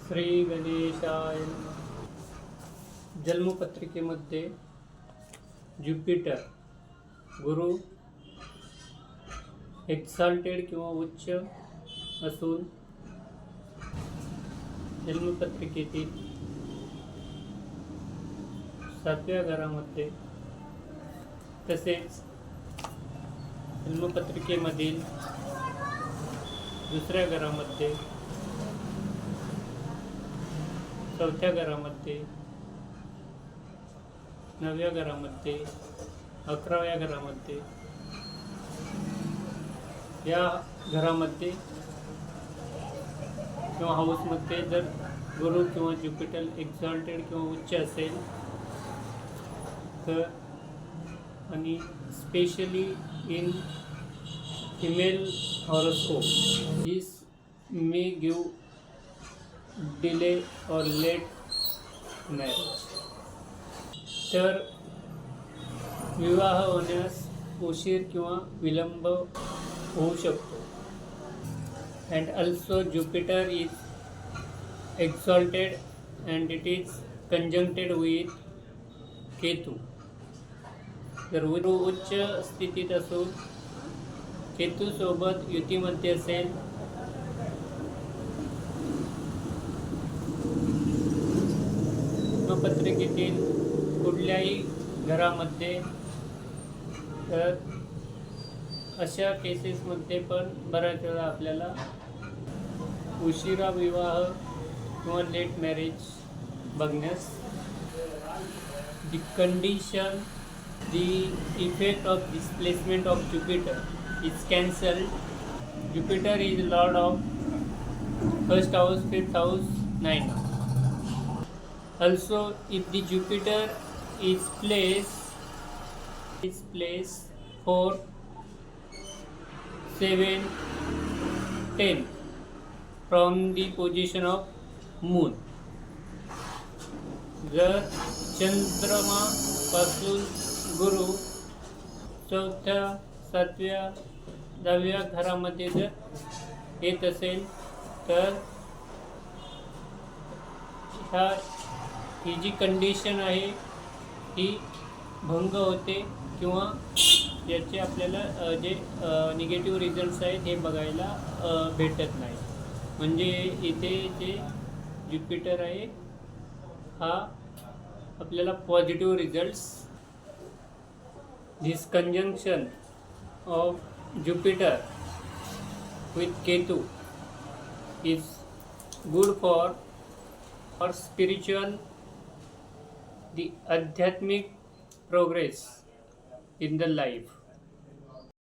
श्री गणेशाय नमः. जन्मपत्रिकेमध्ये ज्युपिटर गुरु एक्साल्टेड किंवा उच्च असून जन्मपत्रिकेतील 7व्या घरामध्ये तसेच जन्मपत्रिकेमधील 2ऱ्या घरामध्ये 4थ्या घरामध्ये 9व्या घरामध्ये 11व्या घरामध्ये या घरामध्ये किंवा हाऊसमध्ये जर गुरु किंवा ज्युपिटर एक्झॉल्टेड किंवा उच्च असेल तर आणि specially in female horoscope this may give delay और लेट मॅरेज. तर विवाह होण्यास उशीर किंवा विलंब होऊ शकतो. And also Jupiter is exalted and it is conjuncted with Ketu. जर गुरु उच्च स्थितीत असून केतू सोबत युतीमध्ये असेल पत्रिकेतील कुठल्याही घरामध्ये तर अशा केसेसमध्ये पण बऱ्याच वेळा आपल्याला उशिरा विवाह किंवा लेट मॅरेज बघण्यास the condition the effect of displacement of Jupiter is cancelled. Jupiter is lord of first house, 5th house, 9th. Also, if the Jupiter is placed 4, 7, 10 from the position of moon. जर चंद्रमा पासून गुरु 4थ्या, 7व्या, 10व्या घरामध्ये जर येत असेल तर ही जी condition आहे ही भंग होते किंवा याचे आपल्याला जे निगेटिव्ह रिझल्ट्स आहेत हे बघायला भेटत नाही. म्हणजे इथे जे ज्युपिटर आहे हा आपल्याला positive results. This conjunction of Jupiter with Ketu is good for spiritual the adhyatmic progress in the life.